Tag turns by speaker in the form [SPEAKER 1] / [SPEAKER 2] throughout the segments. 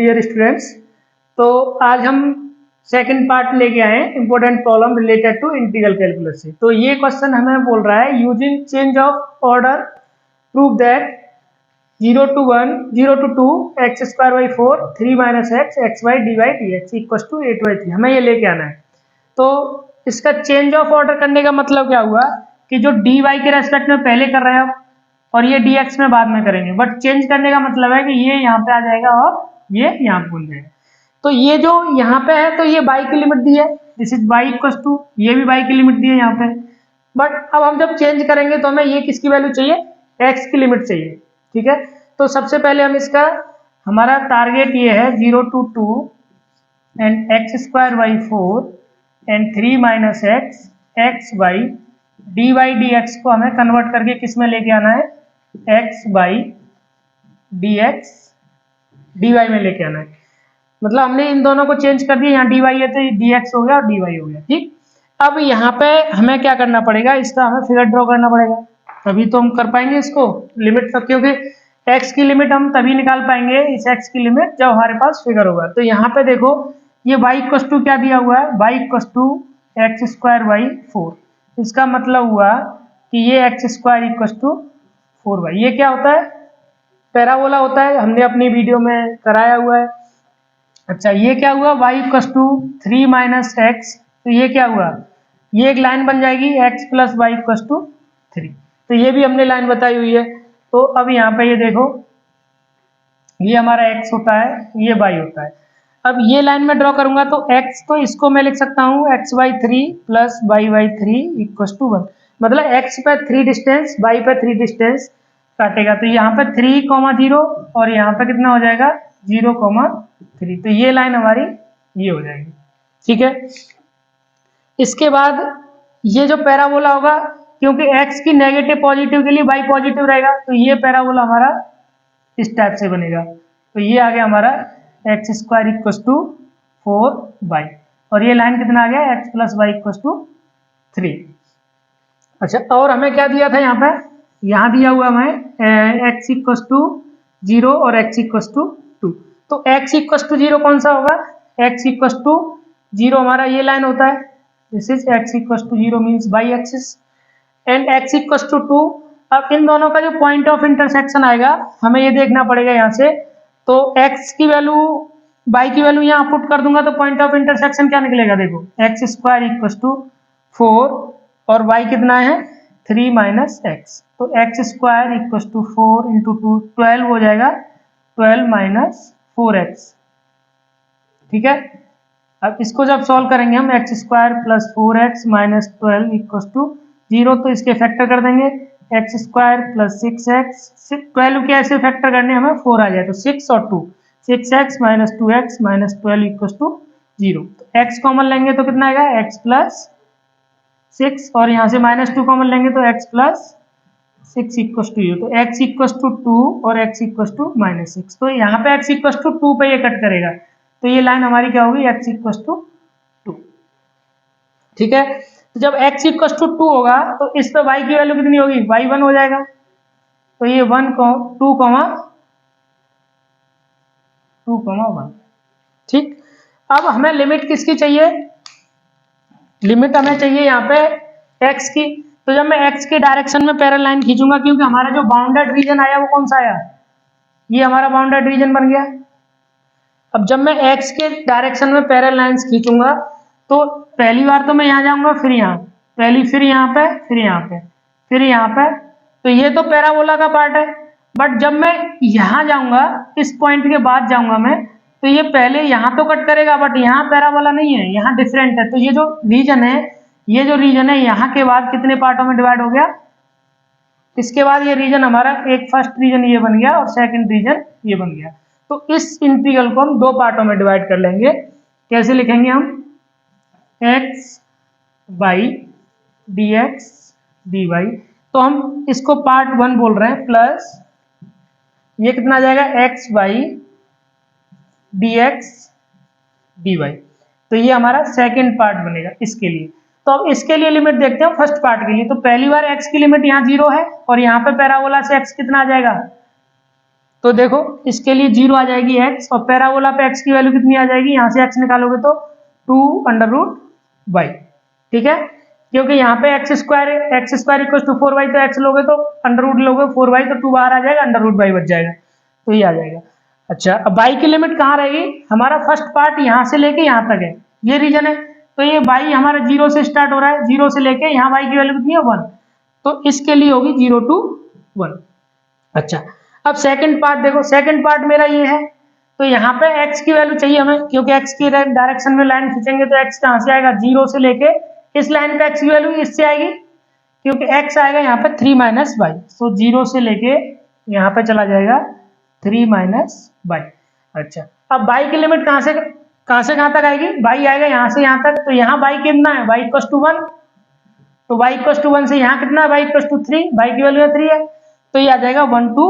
[SPEAKER 1] Dear students. तो आज हम सेकंड पार्ट लेके आए हैं important problem related to integral calculus से। तो ये क्वेश्चन हमें बोल रहा है using change of order prove that 0 to 1 0 to 2 x square by 4 3 minus x x y d y d x equal to 8/3 हमें ये लेके आना है। तो इसका चेंज ऑफ ऑर्डर करने का मतलब क्या हुआ कि जो डी वाई के रेस्पेक्ट में पहले कर रहे हैं और ये dx में बाद में करेंगे, बट चेंज करने का मतलब है कि ये यहाँ पे आ जाएगा और ये यहाँ पे बन जाएगा। तो ये जो यहाँ पे है तो ये y की लिमिट दी है, this is y equal to, ये भी y की लिमिट दी है यहाँ पे। बट अब हम जब चेंज करेंगे तो हमें ये किसकी वैल्यू चाहिए, x की लिमिट चाहिए। ठीक है, तो सबसे पहले हम इसका हमारा टारगेट ये है 0 to 2 and x square by 4 and 3 minus x x y d y d x को हमें कन्वर्ट करके किस में लेके आना है, x by d x d y में लेके आना है। मतलब हमने इन दोनों को चेंज कर दिया, यहाँ डी वाई है तो डी एक्स हो गया और डी वाई हो गया। ठीक, अब यहाँ पे हमें क्या करना पड़ेगा, इसका हमें फिगर ड्रॉ करना पड़ेगा, तभी तो हम कर पाएंगे इसको लिमिट तक, क्योंकि एक्स की लिमिट हम तभी निकाल पाएंगे इस एक्स की लिमिट जब हमारे पास फिगर होगा। तो यहाँ पे देखो ये y इक्वल टू क्या दिया हुआ है, y equal to x square by 4। इसका मतलब हुआ कि ये x square equal to 4y। ये क्या होता है, पैराबोला होता है, हमने अपनी वीडियो में कराया हुआ है। अच्छा, ये क्या हुआ, y equal to 3 minus x, तो ये क्या हुआ, ये एक लाइन बन जाएगी x plus y equal to 3। तो ये भी हमने लाइन बताई हुई है। तो अब यहाँ पे ये देखो, ये हमारा x होता है, ये y होता है। अब ये लाइन में ड्रॉ करूंगा तो x, तो इसको मैं लिख सकता हूँ x by 3 plus y by 3 equal to 1। मतलब x पे 3 डिस्टेंस, y पे 3 डिस्टेंस काटेगा, तो यहाँ पे 3,0 और यहाँ पे कितना हो जाएगा 0,3। तो ये लाइन हमारी ये हो जाएगी। ठीक है, इसके बाद ये जो पैराबोला होगा, क्योंकि x की नेगेटिव पॉजिटिव के लिए y पॉजिटिव रहेगा, तो ये पैराबोला हमारा इस टाइप से बनेगा। तो ये आ गया हमारा x square equal to 4y और ये लाइन कितना आ गया, x plus y equal to 3। अच्छा, और हमें क्या दिया था यहाँ पे, यहाँ दिया हुआ हमें x इक्वल टू 0 और x इक्वल टू 2। तो x इक्वल टू 0 कौन सा होगा, x इक्वल टू 0 हमारा ये लाइन होता है, this is x equal to 0 means y axis and x equal to 2। अब इन दोनों का जो पॉइंट ऑफ इंटरसेक्शन आएगा हमें ये देखना पड़ेगा यहाँ से। तो x की वैल्यू y की वैल्यू यहाँ पुट कर दूंगा तो पॉइंट ऑफ इंटरसेक्शन क्या निकलेगा, देखो एक्स स्क्वायर इक्वल टू 4 और y कितना है 3 माइनस एक्स। तो x square equal to 4 into 2 12 हो जाएगा, 12 माइनस 4x। ठीक है, अब इसको जब सॉल्व करेंगे हम x square plus 4x minus 12 equal to 0, तो इसके फैक्टर कर देंगे एक्स स्क्वायर प्लस 6x, 12 के ऐसे फैक्टर करने हमें 4 आ जाए तो 6 और 2, 6x minus 2x minus 12 equal to 0। तो x कॉमन लेंगे तो कितना आएगा, x प्लस 6 और यहाँ से माइनस 2 कॉमन लेंगे तो x प्लस 6 इक्वल टू 0। तो x इक्वल टू 2 और x इक्वल टू माइनस 6। तो यहाँ पे x इक्वल टू 2 पे ये कट करेगा, तो ये लाइन हमारी क्या होगी, x इक्वल टू 2। ठीक है, तो जब x इक्वल टू 2 होगा तो इस पे y की वैल्यू कितनी होगी, y 1 हो जाएगा। तो ये 1 2 1। ठीक, अब हमें लिमिट किसकी चाहिए, लिमिट हमें चाहिए यहाँ पे x की। तो जब मैं x के डायरेक्शन में पैरेलल लाइन खींचूंगा, क्योंकि हमारा जो बाउंडेड रीजन आया वो कौन सा आया, ये हमारा बाउंडेड रीजन बन गया। अब जब मैं x के डायरेक्शन में पैरेलल लाइंस खींचूंगा तो पहली बार तो मैं यहाँ जाऊंगा, फिर यहाँ, पहली फिर यहाँ पे, फिर यहाँ पे, फिर यहाँ पे। तो ये तो पैराबोला का पार्ट है, बट जब मैं यहाँ जाऊंगा, इस पॉइंट के बाद जाऊंगा मैं, तो ये पहले यहाँ तो कट करेगा, बट यहाँ पैराबोला नहीं है, यहाँ डिफरेंट है। तो ये जो रीजन है, ये जो रीजन है यहाँ के बाद कितने पार्टों में डिवाइड हो गया, इसके बाद ये रीजन हमारा एक फर्स्ट रीजन ये बन गया और सेकंड रीजन ये बन गया। तो इस इंटीग्रल को हम दो पार्टों में डिवाइड कर लेंगे। कैसे लिखेंगे हम, x by d x d y. तो हम इसको पार्ट 1 बोल रहे हैं, प्लस ये कितना आ जाएगा, x by d x d y. तो ये हमारा सेकंड पार्ट बनेगा इसके लिए। तो अब इसके लिए लिमिट देखते हैं फर्स्ट पार्ट के लिए। तो पहली बार x की लिमिट यहाँ 0 है और यहाँ पे पैराबोला से x कितना आ जाएगा, तो देखो इसके लिए 0 आ जाएगी x, और पैराबोला पे x की वैल्यू कितनी आ जाएगी, यहाँ से x निकालोगे तो 2√y, ठीक है, क्योंकि यहाँ पे x square equal to 4y, तो x लोगे तो अंडर रूट लोगे 4y, तो 2 बाहर आ जाएगा, अंडर रूट y बच जाएगा, तो ये आ जाएगा। अच्छा, अब y की लिमिट कहाँ रहेगी, हमारा फर्स्ट पार्ट यहाँ से लेके यहाँ तक है, ये रीजन है, तो ये y हमारा 0 से स्टार्ट हो रहा है, 0 से लेके यहाँ y की वैल्यू कितनी है 1, तो इसके लिए होगी 0 to 1। अच्छा, अब सेकंड पार्ट देखो, सेकंड पार्ट मेरा ये है, तो यहाँ पे x की वैल्यू चाहिए हमें, क्योंकि x की डायरेक्शन में लाइन खींचेंगे तो x कहाँ से आएगा, 0 से लेके इस लाइन पे x की वैल्यू इससे आएगी, क्योंकि x आएगा यहाँ पे 3 माइनस वाई, तो 0 से लेके यहाँ पे चला जाएगा 3 माइनस वाई। अच्छा, अब y की लिमिट कहाँ से कहाँ तक आएगी, y आएगा यहाँ से यहाँ तक, तो यहाँ y कितना है, y इक्वल टू 1, तो y इक्वल टू 1 से यहाँ कितना है, y इक्वल टू 3, y की वैल्यू 3 है, तो ये आ जाएगा 1 2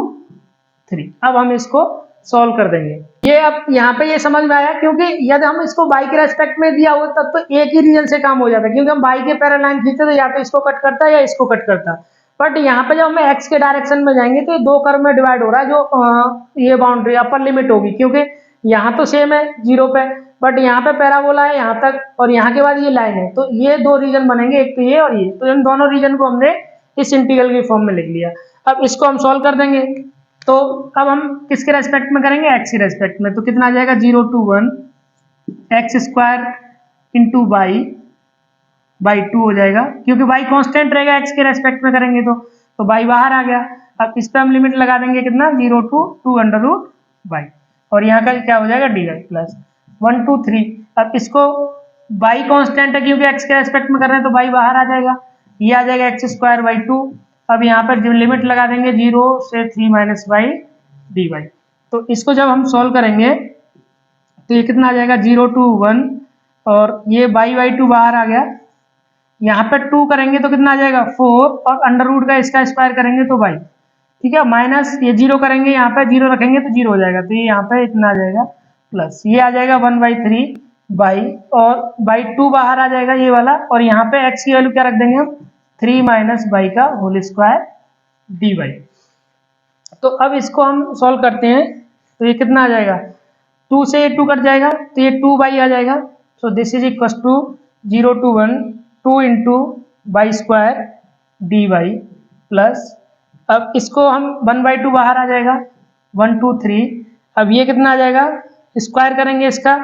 [SPEAKER 1] 3। अब हम इसको सॉल्व कर देंगे। ये अब यहाँ पे ये समझ में आया, क्योंकि यदि हम इसको y के रेस्पेक्ट में दिया हो तब तो एक ही रीजन से काम हो जाता है, क्योंकि हम y के पैरेलल लाइन खींचते तो या तो इसको कट करता है या इसको कट करता, बट यहाँ पे जब हम x के डायरेक्शन में जाएंगे तो ये दो कर्व में डिवाइड हो रहा है, जो ये बाउंड्री अपर लिमिट होगी, क्योंकि यहाँ तो सेम है 0 पे, बट यहाँ पे पैराबोला है यहाँ तक, और यहाँ के बाद ये लाइन है, तो ये दो रीजन बनेंगे, एक तो ये और ये, तो इन दोनों रीजन को हमने इस इंटीग्रल की फॉर्म में लिख लिया। अब इसको हम सॉल्व कर देंगे, तो अब हम किसके रेस्पेक्ट में करेंगे, x के रेस्पेक्ट में, तो कितना आ जाएगा 0 to 1 x square into y by 2 हो जाएगा, क्योंकि y कांस्टेंट रहेगा x के रेस्पेक्ट में करेंगे तो y बाहर आ गया। अब इस पे हम लिमिट लगा देंगे कितना, 0 to 2 अंडर रूट वाई, और यहाँ का क्या हो जाएगा dy प्लस 1 2 3। अब इसको y कांस्टेंट है क्योंकि x के रेस्पेक्ट में कर रहे हैं, तो y बाहर आ जाएगा, ये आ जाएगा x स्क्वायर बाई 2। अब यहाँ पर जो लिमिट लगा देंगे 0 से 3 माइनस वाई डी वाई, तो इसको जब हम सॉल्व करेंगे तो ये कितना आ जाएगा 0 to 1, और ये बाई बाई 2 बाहर आ गया, यहाँ पे 2 करेंगे तो कितना आ जाएगा 4, और अंडर रूट का इसका स्क्वायर करेंगे तो y, ठीक है, माइनस ये 0 करेंगे, यहाँ पे 0 रखेंगे तो 0 हो जाएगा, तो ये यहाँ पे इतना आ जाएगा प्लस ये आ जाएगा 1/3 बाई, और बाई 2 बाहर आ जाएगा ये वाला, और यहाँ पे x की वैल्यू क्या रख देंगे हम 3 माइनस बाई का होल स्क्वायर डी वाई। तो अब इसको हम सॉल्व करते हैं, तो ये कितना आ जाएगा 2 से 2 कट जाएगा, तो ये 2 बाई आ जाएगा, so this is equal to 0 to 1 2 into by square d y plus, अब इसको हम 1/2 बाहर आ जाएगा 1 2 3, अब ये कितना आ जाएगा स्क्वायर करेंगे इसका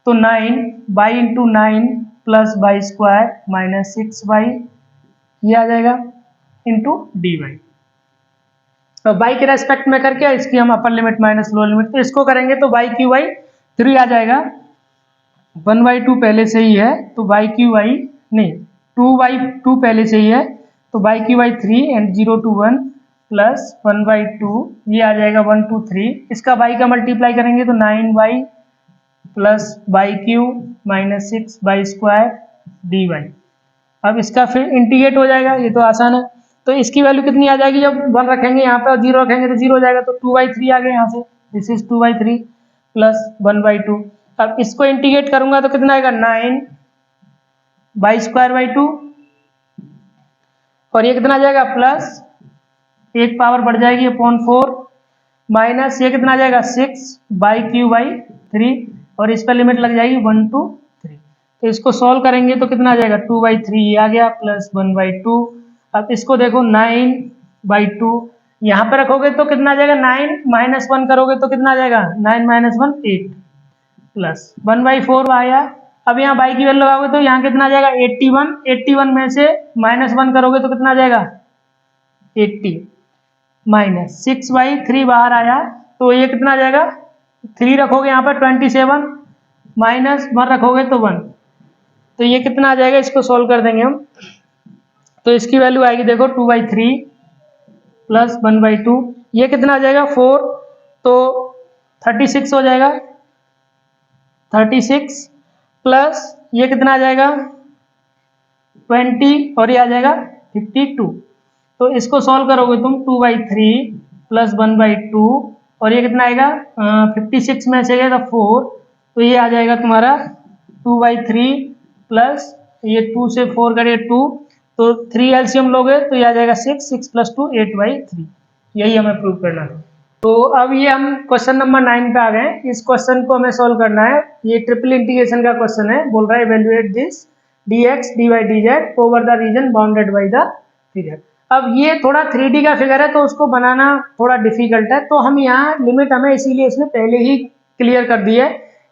[SPEAKER 1] तो 9 by into 9 plus by square minus 6 by, ये आ जाएगा इंटू डी वाई। तो y के रेस्पेक्ट में करके इसकी हम upper limit minus lower limit, तो इसको करेंगे तो y क्यू वाई 3 आ जाएगा, 1/2 पहले से ही है तो y क्यू वाई नहीं 2/2 पहले से ही है, तो y cube y 3 and 0 to 1 plus 1/2, ये आ जाएगा 1 2 3, इसका y का मल्टीप्लाई करेंगे तो 9y plus y cube minus 6 by square d y. अब इसका फिर इंटीग्रेट हो जाएगा, ये तो आसान है, तो इसकी वैल्यू कितनी आ जाएगी, जब 1 रखेंगे यहाँ पे और 0 रखेंगे तो 0 हो जाएगा, तो 2/3 आ गया यहाँ से, दिस इज 2/3 प्लस 1/2। अब इसको इंटीग्रेट करूंगा तो कितना आएगा 9 बाई स्क्वायर बाई 2, और ये कितना आ जाएगा प्लस एक पावर बढ़ जाएगी अपॉन 4, माइनस ये कितना आ जाएगा 6 बाई क्यू बाई 3, और इस पर लिमिट लग जाएगी 1 2 3। तो इसको सॉल्व करेंगे तो कितना आ जाएगा 2/3 ये आ गया प्लस 1/2। अब इसको देखो 9/2 यहाँ पे रखोगे तो कितना आ जाएगा 9 माइनस 1 करोगे तो कितना आ जाएगा 9 माइनस 1 8 प्लस 1/4 आया। अब यहाँ बाई की वैल्यू लगाओगे तो यहाँ कितना आ जाएगा 81 में से माइनस 1 करोगे तो कितना आ जाएगा 80 माइनस 6/3 बाहर आया, तो ये कितना आ जाएगा 3 रखोगे यहाँ पर 27 माइनस 1 रखोगे तो 1, तो ये कितना आ जाएगा, इसको सॉल्व कर देंगे हम, तो इसकी वैल्यू आएगी देखो 2/3 प्लस 1/2, ये कितना आ जाएगा 4, तो 36 हो जाएगा 36 प्लस ये कितना आ जाएगा 20, और ये आ जाएगा 52। तो इसको सॉल्व करोगे तुम 2/3 प्लस 1/2, और ये कितना आएगा 56 में से गया 4, तो ये आ जाएगा तुम्हारा 2/3 प्लस ये 2 से 4 करिए 2, तो 3 एलसीएम लोगे तो ये आ जाएगा 6 प्लस 2 8/3, यही हमें प्रूव करना है। तो अब ये हम क्वेश्चन नंबर 9 पे आ गए। इस क्वेश्चन को हमें सॉल्व करना है। ये ट्रिपल इंटीग्रेशन का क्वेश्चन है। बोल रहा है evaluate this dx dy dz over the reason bounded by the figure. अब ये थोड़ा 3D का फिगर है तो उसको बनाना थोड़ा डिफिकल्ट है, तो हम यहाँ लिमिट हमें इसीलिए इसने पहले ही क्लियर कर दी है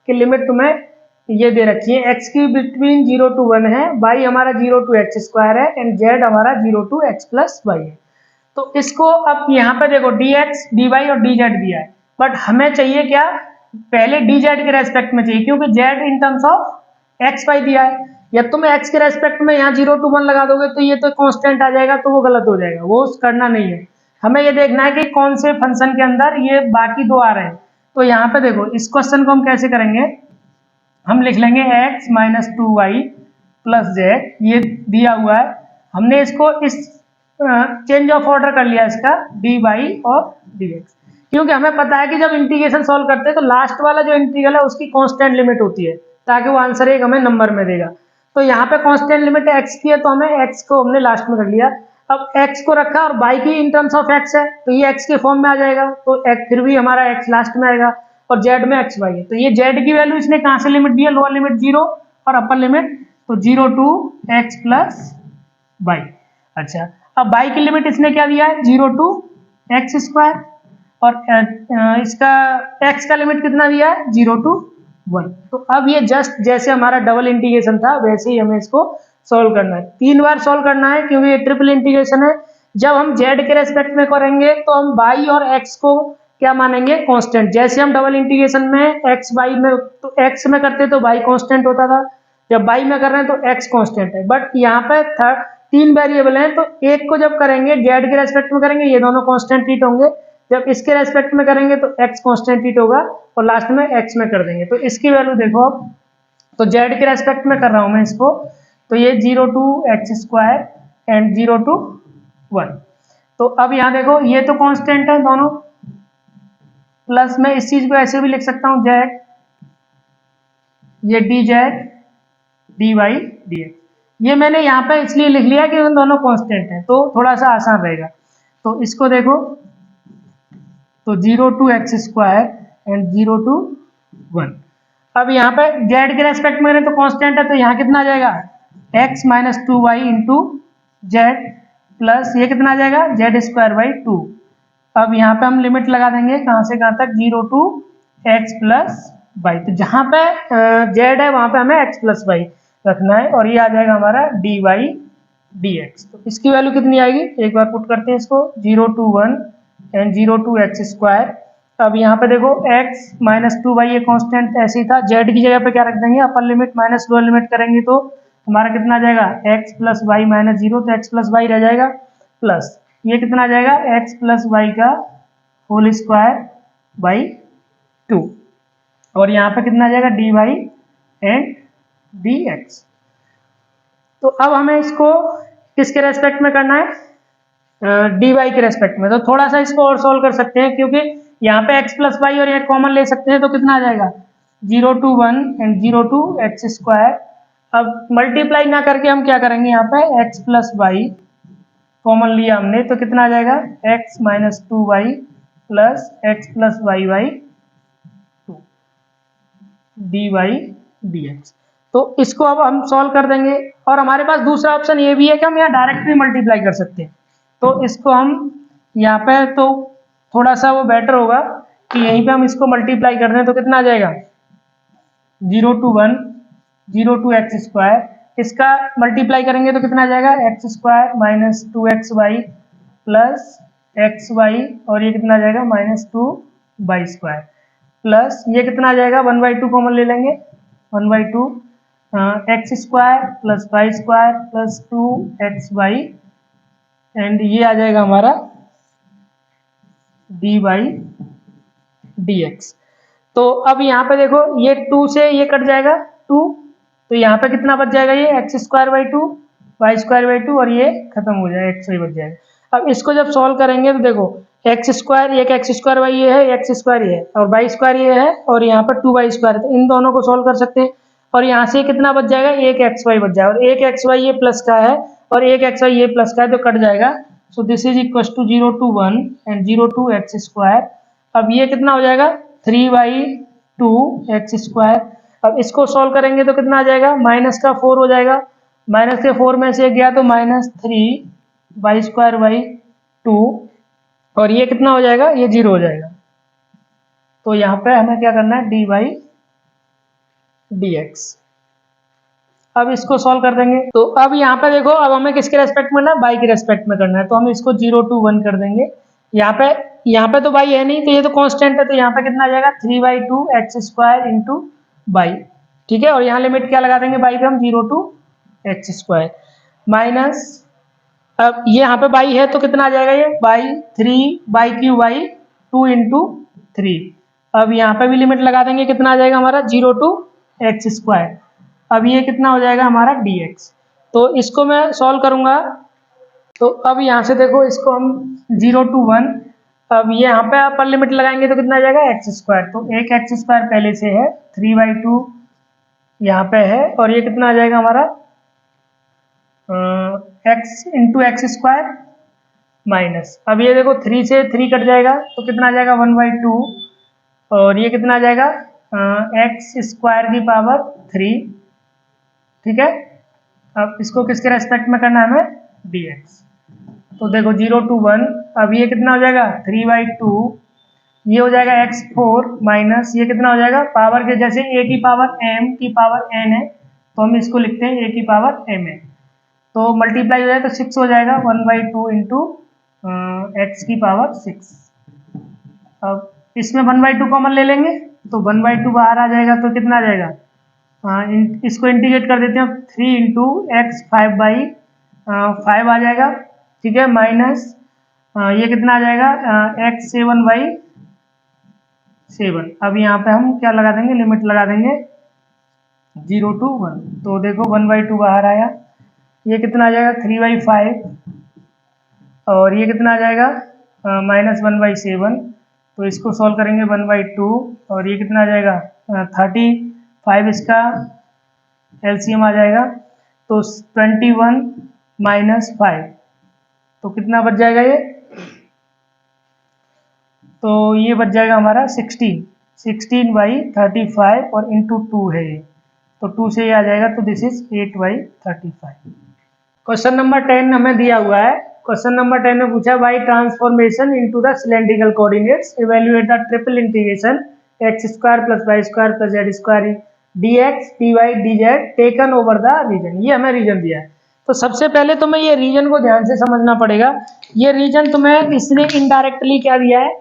[SPEAKER 1] कि लिमिट तुम्हें ये दे रखी है, x की बिटवीन 0 to 1 है, y हमारा 0 to x स्क्वायर है एंड z हमारा 0 to x प्लस वाई है। तो इसको अब यहाँ पे देखो dx dy और dz दिया है, बट हमें चाहिए क्या, पहले dz के रेस्पेक्ट में चाहिए, क्योंकि z in terms of x y दिया है। या तुम x के रेस्पेक्ट में यहाँ 0 to 1 लगा दोगे तो ये तो कांस्टेंट आ जाएगा, तो वो गलत हो जाएगा, वो करना नहीं है। हमें ये देखना है कि कौन से फंक्शन के अंदर ये बाकी दो आ रहे हैं। तो यहाँ पे देखो इस क्वेश्चन को हम कैसे करेंगे, हम लिख लेंगे x minus 2y plus Z, ये दिया हुआ है। हमने इसको इस चेंज ऑफ ऑर्डर कर लिया इसका dy और dx, क्योंकि हमें पता है कि जब इंटीग्रेशन सॉल्व करते हैं तो लास्ट वाला जो इंटीग्रल है उसकी कांस्टेंट लिमिट होती है, ताकि वो आंसर एक हमें नंबर में देगा। तो यहाँ पे कांस्टेंट लिमिट x की है, तो हमें x को हमने लास्ट में कर लिया। अब x को रखा और y की इन टर्म्स ऑफ x है, तो ये x के फॉर्म में आ जाएगा, तो x फिर भी हमारा x लास्ट में आएगा और z में x y है। तो ये z की वैल्यू इसने कहाँ से लिमिट दी है, लोअर लिमिट 0 और अपर लिमिट, तो 0 to x प्लस y। अच्छा, अब y की लिमिट इसने क्या दिया है, 0 to x स्क्वायर, और इसका x का लिमिट कितना दिया है, 0 to 1। तो अब ये जस्ट जैसे हमारा डबल इंटीग्रेशन था वैसे ही हमें इसको सॉल्व करना है। 3 बार सॉल्व करना है क्योंकि ये ट्रिपल इंटीग्रेशन है। जब हम z के रेस्पेक्ट में करेंगे तो हम y और x को क्या मानेंगे, कांस्टेंट। जैसे हम डबल इंटीग्रेशन में x y में तो x में करते तो y कांस्टेंट होता था, जब y में कर रहे हैं तो x कांस्टेंट है। बट यहाँ पे 3 वेरिएबल हैं, तो एक को जब करेंगे z के रेस्पेक्ट में करेंगे ये दोनों कांस्टेंट ट्रीट होंगे, जब इसके रेस्पेक्ट में करेंगे तो x कांस्टेंट ट्रीट होगा और लास्ट में x में कर देंगे। तो इसकी वैल्यू देखो अब, तो z के रेस्पेक्ट में कर रहा हूं मैं इसको, तो ये 0 to x square and 0 to 1। तो अब यहाँ देखो ये तो कांस्टेंट है दोनों, प्लस मैं इस चीज को ऐसे भी लिख सकता हूँ z, ये dz dy dx। ये मैंने यहाँ पे इसलिए लिख लिया कि उन दोनों कांस्टेंट है, तो थोड़ा सा आसान रहेगा। तो इसको देखो, तो 0 to x square and 0 to 1। अब यहाँ पे z के रेस्पेक्ट में तो कांस्टेंट है, तो यहाँ कितना आ जाएगा, x minus 2y into Z plus ये कितना आ जाएगा, z स्क्वायर बाई 2। अब यहाँ पे हम लिमिट लगा देंगे कहाँ से कहाँ तक, 0 to x प्लस वाई। तो जहाँ पे z है वहाँ पे हमें x प्लस वाई रखना है, और ये आ जाएगा हमारा dy dx। तो इसकी वैल्यू कितनी आएगी, एक बार पुट करते हैं इसको, 0 to 1 and 0 to x square. अब यहाँ पे देखो x माइनस 2y ये कांस्टेंट ऐसे ही था, z की जगह पे क्या रख देंगे, upper limit minus lower limit करेंगे तो हमारा कितना आ जाएगा, x प्लस वाई माइनस 0, तो x प्लस वाई रह जाएगा, प्लस ये कितना आ जाएगा, x प्लस वाई का होल स्क्वायर बाई 2, और यहाँ पे कितना आ जाएगा, dy एंड dx। तो अब हमें इसको किसके रेस्पेक्ट में करना है, dy के रेस्पेक्ट में। तो थोड़ा सा इसको और सोल्व कर सकते हैं, क्योंकि यहाँ पे x प्लस वाई और ये कॉमन ले सकते हैं, तो कितना आ जाएगा, 0 to 1 and 0 to x square. अब मल्टीप्लाई ना करके हम क्या करेंगे, यहाँ पे x प्लस वाई कॉमन लिया हमने, तो कितना आ जाएगा, x minus 2y plus x plus y by 2 dy dx। तो इसको अब हम सॉल्व कर देंगे, और हमारे पास दूसरा ऑप्शन ये भी है कि हम यहाँ डायरेक्ट भी मल्टीप्लाई कर सकते हैं। तो इसको हम यहाँ पे तो थोड़ा सा वो बेटर होगा कि यहीं पे हम इसको मल्टीप्लाई कर दें, तो कितना आ जाएगा, 0 to 1 0 to x स्क्वायर, इसका मल्टीप्लाई करेंगे तो कितना आ जाएगा, x square minus 2xy plus xy, और ये कितना आ जाएगा, माइनस 2y स्क्वायर, प्लस ये कितना आ जाएगा, 1/2 कॉमन ले लेंगे, 1/2 x square plus y square plus 2xy, and ये आ जाएगा हमारा dy dx। तो अब यहाँ पे देखो ये 2 से ये कट जाएगा 2, तो यहाँ पे कितना बच जाएगा, ये x square by 2 y square by 2, और ये खत्म हो जाएगा, x y बच जाएगा। अब इसको जब सॉल्व करेंगे तो देखो x स्क्वायर, एक x स्क्वायर बाई ये है, x स्क्वायर ये है, और वाई स्क्वायर ये है, और यहाँ पर 2y स्क्वायर है, तो इन दोनों को सॉल्व कर सकते हैं। और यहाँ से कितना बच जाएगा, एक xy बच जाएगा, और एक xy ये प्लस का है और एक xy ये प्लस का है, तो कट जाएगा। So this is equal to 0 to 1 and 0 to x square. अब ये कितना हो जाएगा 3/2 x²। अब इसको सॉल्व करेंगे तो कितना आ जाएगा, माइनस का 4 हो जाएगा, माइनस के 4 में से गया तो -3/2 और ये कितना हो जाएगा, ये 0 हो जाएगा। तो यहाँ पे हमें क्या करना है, dy/dx। अब इसको सॉल्व कर देंगे तो अब यहाँ पे देखो, अब हमें किसके रेस्पेक्ट में करना है, बाई के रेस्पेक्ट में करना है। तो हम इसको 0 to 1 कर देंगे। यहाँ पे तो बाई है नहीं, तो ये तो कांस्टेंट है, तो यहाँ पे कितना आ जाएगा 3/2 x² बाई, ठीक है। और यहाँ लिमिट क्या लगा देंगे बाई पे हम, 0 to x² माइनस, अब ये यहाँ पे बाई है तो कितना आ जाएगा, ये बाई 3/3/2 इंटू 3। अब यहाँ पे भी लिमिट लगा देंगे, कितना आ जाएगा हमारा 0 to x²। अब ये कितना हो जाएगा हमारा dx। तो इसको मैं सॉल्व करूंगा, तो अब यहाँ से देखो इसको हम 0 to 1, अब ये यहाँ पे अपर लिमिट लगाएंगे तो कितना आ जाएगा x²। तो एक x² पहले से है, 3/2 यहाँ पे है, और ये कितना आ जाएगा हमारा x इंटू x² माइनस, अब ये देखो 3 से 3 कट जाएगा तो कितना आ जाएगा 1/2, और ये कितना आ जाएगा x²⁻3, ठीक है। अब इसको किसके रेस्पेक्ट में करना है हमें, dx। तो देखो 0 to 1, अब ये कितना हो जाएगा 3/2, ये हो जाएगा x4 माइनस, ये कितना हो जाएगा पावर के, जैसे a की पावर m की पावर n है तो हम इसको लिखते हैं a की पावर m है, तो मल्टीप्लाई हो जाए तो 6 हो जाएगा 1/2 इंटू x की पावर 6। अब इसमें 1/2 कॉमन ले लेंगे तो 1/2 बाहर आ जाएगा, तो कितना आ जाएगा, इसको इंटीग्रेट कर देते हैं, 3 इंटू एक्स 5/5 आ जाएगा, ठीक है, माइनस ये कितना आ जाएगा x 7/7। अब यहाँ पे हम क्या लगा देंगे, लिमिट लगा देंगे 0 to 1। तो देखो 1/2 बाहर आया, ये कितना आ जाएगा 3/5, और ये कितना आ जाएगा -1/7। तो इसको सॉल्व करेंगे 1/2, और ये कितना आ जाएगा 35, इसका एलसीएम आ जाएगा तो 21 माइनस 5, तो कितना बच जाएगा ये, तो ये बच जाएगा हमारा 16/35 और इंटू 2 है ये, तो 2 से ये आ जाएगा, तो दिस इज 8/35। क्वेश्चन नंबर 10 हमें दिया हुआ है। क्वेश्चन नंबर 10 में पूछा by transformation into the cylindrical coordinates evaluate the triple integration x² + y² + z² dx dy dz taken over the region. ये हमें रीजन दिया है, तो सबसे पहले तुम्हें ये रीजन को ध्यान से समझना पड़ेगा। ये रीजन तुम्हें इसने इनडायरेक्टली क्या दिया है,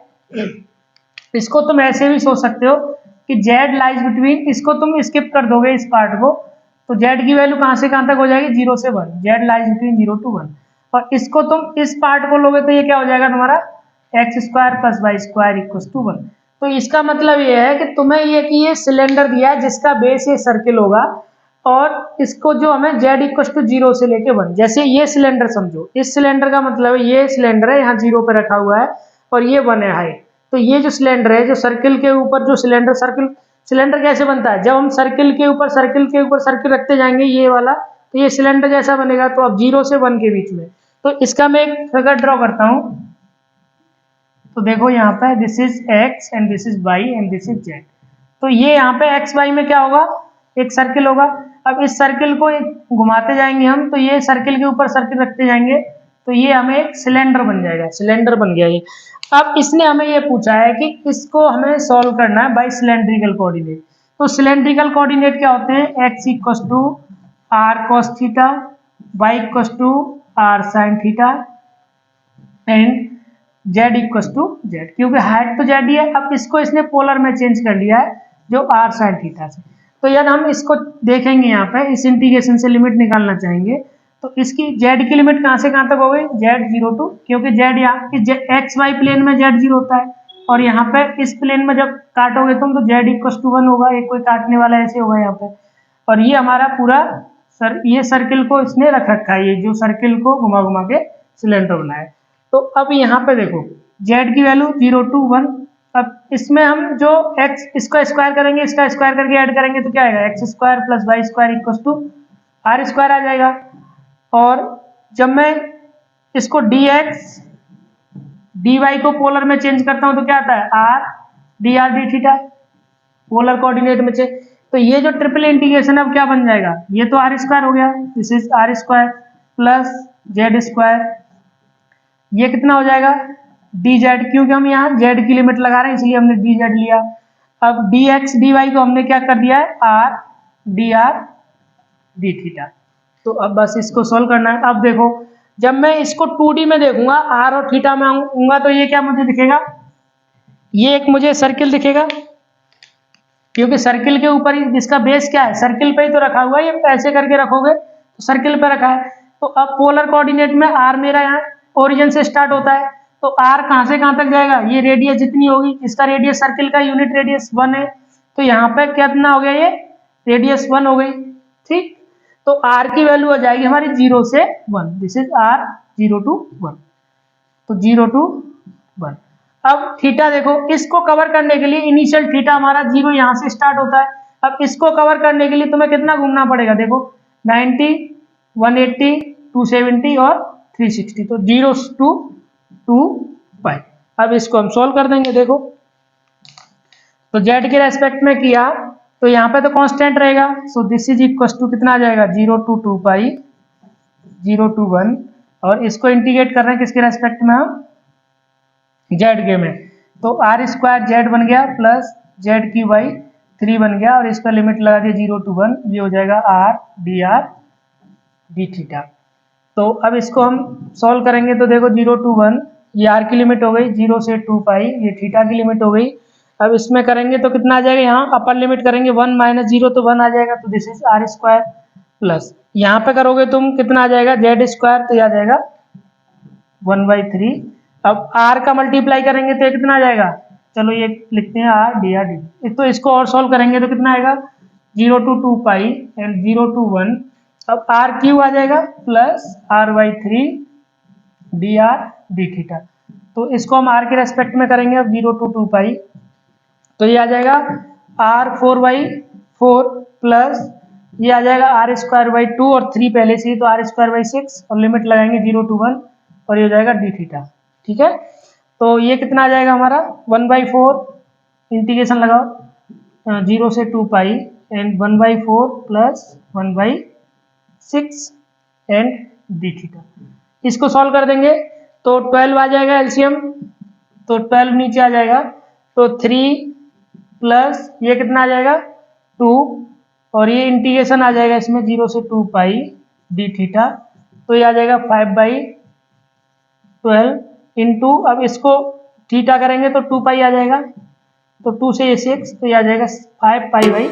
[SPEAKER 1] इसको तुम ऐसे भी सोच सकते हो कि z लाइज बिटवीन, इसको तुम स्किप कर दोगे इस पार्ट को, तो z की वैल्यू कहां से कहां तक हो जाएगी 0 से 1, z लाइज बिटवीन 0 to 1। और इसको तुम इस पार्ट को लोगे तो ये क्या हो जाएगा तुम्हारा x² + y² = 1। तो इसका मतलब ये है कि तुम्हें ये कि ये सिलेंडर दिया है जिसका बेस ये सर्किल होगा, और इसको जो हमें z = 0 से लेके 1, जैसे ये सिलेंडर समझो, इस सिलेंडर का मतलब है ये सिलेंडर है यहाँ 0 पे रखा हुआ है और ये 1 है हाइट। तो ये जो सिलेंडर है, जो सर्किल के ऊपर जो सिलेंडर कैसे बनता है, जब हम सर्किल के ऊपर सर्किल रखते जाएंगे ये वाला, तो ये सिलेंडर जैसा बनेगा। तो अब 0 से 1 के बीच में, तो इसका मैं एक फिगर ड्रॉ करता हूं। तो देखो यहाँ पे this is x and this is y and this is z। तो ये यहाँ पे x y में क्या होगा, एक सर्किल होगा। अब इस सर्किल को घुमाते जाएंगे हम, तो ये सर्किल के ऊपर सर्किल रखते जाएंगे, तो ये हमें एक सिलेंडर बन जाएगा, सिलेंडर बन गया ये। अब इसने हमें ये पूछा है कि इसको हमें सॉल्व करना है बाय सिलेंड्रिकल कोऑर्डिनेट। तो सिलेंड्रिकल कोऑर्डिनेट क्या होते हैं, x = r cos θ, y = r sin θ and z = z, क्योंकि हाइट तो z ही है। अब इसको इसने पोलर में चेंज कर लिया है जो r sin θ से। तो यदि हम इसको देखेंगे यहाँ पे, इस इंटीग्रेशन से लिमिट निकालना चाहेंगे, तो इसकी z की लिमिट कहाँ से कहाँ तक हो गई, z 0 to, क्योंकि z यहाँ एक्स वाई प्लेन में z 0 होता है, और यहाँ पे इस प्लेन में जब काटोगे तुम तो z = 1 होगा, एक कोई काटने वाला ऐसे होगा यहाँ पे। और ये हमारा पूरा ये सर्किल को इसने रख रखा है, ये जो सर्किल को घुमा घुमा के सिलेंडर बनाया है। तो अब यहाँ पे देखो z की वैल्यू 0 to 1। अब इसमें हम जो x, इसका स्क्वायर करेंगे, इसका स्क्वायर करके ऐड करेंगे तो क्या आएगा, x² + y² = r² आ जाएगा। और जब मैं इसको dx डी वाई को पोलर में चेंज करता हूं तो क्या आता है R D theta, polar coordinate में चेंज। तो ये जो ट्रिपल इंटीग्रेशन अब क्या बन जाएगा, ये तो आर स्क्वायर हो गया, this is r square plus z square, ये कितना हो जाएगा डी जेड, क्योंकि हम यहाँ जेड की लिमिट लगा रहे हैं इसलिए हमने डी जेड लिया। अब डी एक्स डी वाई को हमने क्या कर दिया है आर डी थीटा। तो अब बस इसको सोल्व करना है। अब देखो जब मैं इसको 2D में देखूंगा आर और थीटा में आऊंगा तो ये क्या मुझे दिखेगा, ये एक मुझे सर्किल दिखेगा, क्योंकि सर्किल के ऊपर ही इसका बेस क्या है, सर्किल पे ही तो रखा हुआ है, ये ऐसे करके रखोगे तो सर्किल पे रखा है। तो अब पोलर कोऑर्डिनेट में आर मेरा यहाँ ओरिजिन से स्टार्ट होता है, तो आर कहाँ से कहाँ तक जाएगा, ये रेडियस जितनी होगी, इसका रेडियस सर्किल का यूनिट रेडियस 1 है, तो यहाँ पे कितना हो गया, ये रेडियस 1 हो गई। ठीक, तो आर की वैल्यू आ जाएगी हमारी 0 से 1, दिस इज आर 0 to 1, तो 0 to 1। अब थीटा देखो, इसको कवर करने के लिए इनिशियल थीटा हमारा 0 यहाँ से स्टार्ट होता है। अब इसको कवर करने के लिए तुम्हें कितना घूमना पड़ेगा, देखो 90, 180, 270 और 360, तो 0 to 2 पाई। अब इसको हम सोल्व कर देंगे। देखो तो जेड के रेस्पेक्ट में किया तो यहाँ पे तो कांस्टेंट रहेगा, so this is equal to कितना आ जाएगा 0 to 2 पाई 0 to 1, और इसको इंटीग्रेट कर रहे हैं किसके रेस्पेक्ट में हम जेड के में, तो आर स्क्वायर जेड बन गया प्लस जेड की वाई 3 बन गया, और इसका लिमिट लगा दिया 0 to 1, ये हो जाएगा आर डी थीटा। तो अब इसको हम सॉल्व करेंगे तो देखो 0 to 1 ये आर की लिमिट हो गई, 0 से 2 पाई ये थीटा की लिमिट हो गई। अब इसमें करेंगे तो कितना आ जाएगा, यहाँ अपर लिमिट करेंगे 1 माइनस 0 तो 1 आ जाएगा, तो this is r square plus यहाँ पे करोगे तुम कितना आ जाएगा जेड स्क्वायर, तो आ जाएगा 1/3। अब आर का मल्टीप्लाई करेंगे तो ये कितना आ जाएगा, चलो ये लिखते हैं आर डी, तो इसको और सॉल्व करेंगे तो कितना आएगा 0 to 2 पाई एंड 0 to 1। अब आर क्यू आ जाएगा प्लस r/3 डी थीटा, तो इसको हम आर के रेस्पेक्ट में करेंगे अब 0 to 2 पाई, तो ये आ जाएगा r4/4 प्लस ये आ जाएगा r²/2 और 3 पहले से ही तो r²/6 और लिमिट लगाएंगे 0 to 1 और ये हो जाएगा डी थीटा। ठीक है, तो ये कितना आ जाएगा हमारा 1/4 इंटीग्रेशन लगाओ 0 से 2 pi and 1/4 plus 1/6 and D theta. इसको सॉल्व कर देंगे तो 12 आ जाएगा एलसीएम, तो 12 नीचे आ जाएगा, तो 3 प्लस ये कितना आ जाएगा 2 और ये इंटीग्रेशन आ जाएगा इसमें 0 से 2 पाई डी थीटा, तो ये आ जाएगा 5/12 इंटू, अब इसको थीटा करेंगे तो 2 पाई आ जाएगा, तो 2 से ये 6, तो ये आ जाएगा 5 पाई बाई